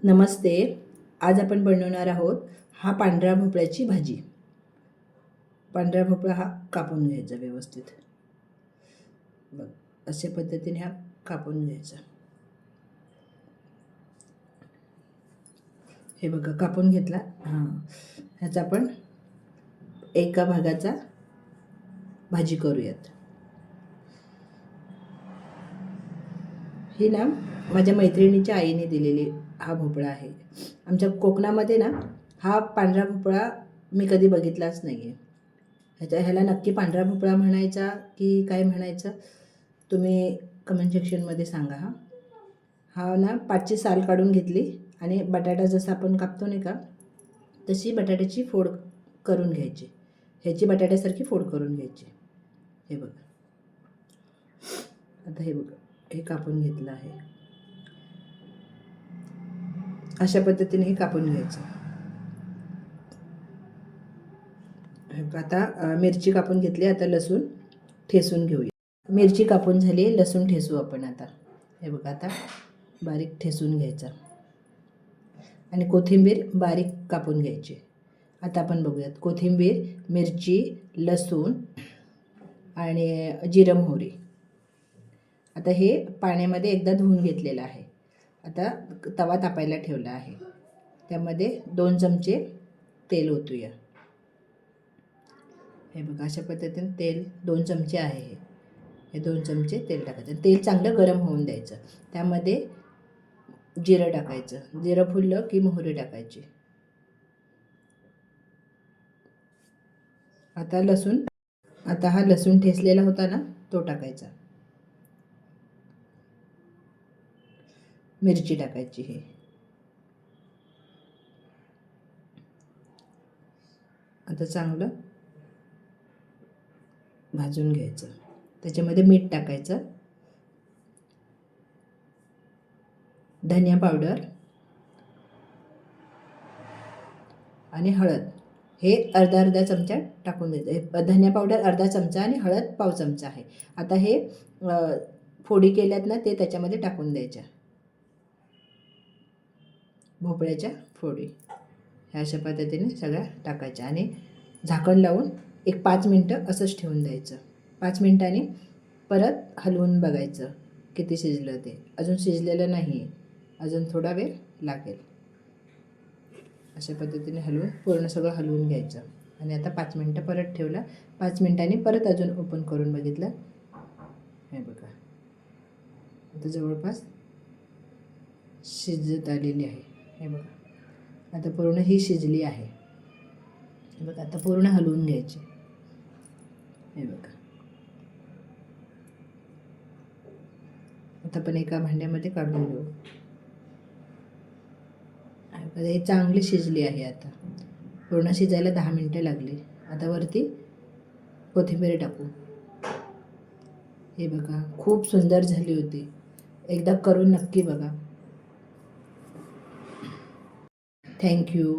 नमस्ते. आज आपण बनवणार आहोत हा पांढऱ्या भोपळ्याची भाजी. पांढरा भोपळा हा कापून घ्यायचा व्यवस्थित. बघ, अशा पद्धतीने हा कापून घ्यायचा. हे बघा कापून घेतला. ह्याचा आपण एका भागाचा भाजी करूयात. ही ना माझ्या मैत्रिणीच्या आईने दिलेली हा भोपळा आहे. आमच्या कोकणामध्ये ना हा पांढरा भोपळा मी कधी बघितलाच नाही आहे. ह्याला नक्की पांढरा भोपळा म्हणायचा की काय म्हणायचं तुम्ही कमेंट सेक्शनमध्ये सांगा. हा ना पाचची साल काढून घेतली आणि बटाटा जसा आपण कापतो नाही का तशी बटाट्याची फोड करून घ्यायची. ह्याची बटाट्यासारखी फोड करून घ्यायची. हे बघा, आता हे बघा, हे कापून घेतलं आहे. अशा पद्धतीने हे कापून घ्यायचं. आता मिरची कापून घेतली. आता लसूण ठेसून घेऊया. मिरची कापून झाली, लसूण ठेसू आपण आता. हे बघा, आता बारीक ठेसून घ्यायचा आणि कोथिंबीर बारीक कापून घ्यायची. आता आपण बघूयात. कोथिंबीर, मिरची, लसूण आणि जिरं मोहरी. आता हे पाण्यामध्ये एकदा धुवून घेतलेलं आहे. आता तवा तापायला ठेवला आहे. त्यामध्ये 2 चमचे तेल ओतूया. हे बघा, अशा पद्धतीने तेल 2 चमचे आहे. हे 2 चमचे तेल टाकायचं. तेल चांगलं गरम होऊन द्यायचं. त्यामध्ये जिरं टाकायचं. जिरं फुललं की मोहरी टाकायची. आता हा लसूण ठेसलेला होता ना तो टाकायचा. मिरची टाकायची. हे आता चांगलं भाजून घ्यायचं. त्याच्यामध्ये मीठ टाकायचं, धनिया पावडर आणि हळद. हे अर्धा चमचा टाकून द्यायचं. धनिया पावडर अर्धा चमचा आणि हळद पाव चमचा आहे. आता हे फोडी केल्यात ना ते त्याच्यामध्ये टाकून द्यायच्या. भोपळ्याच्या फोडी ह्या अशा पद्धतीने सगळ्या टाकायच्या आणि झाकण लावून एक 5 मिनटं असंच ठेवून द्यायचं. 5 मिनटांनी परत हलवून बघायचं किती शिजलं ते. अजून शिजलेलं नाही, अजून थोडा वेळ लागेल. अशा पद्धतीने हलवून पूर्ण सगळं हलवून घ्यायचं आणि आता 5 मिनटं परत ठेवलं. 5 मिनटांनी परत अजून ओपन करून बघितलं. हे बघा, आता जवळपास शिजत आलेली आहे. हे बघा, आता पूर्ण ही शिजली आहे. हे बघा, आता पूर्ण हलवून घ्यायची. हे बघा, आता आपण एका भांड्यामध्ये काढून घेऊ. हे चांगली शिजली आहे. आता पूर्ण शिजायला 10 मिनटं लागली. आता वरती कोथिंबीर टाकू. हे बघा, खूप सुंदर झाली होती. एकदा करून नक्की बघा. थँक्यू.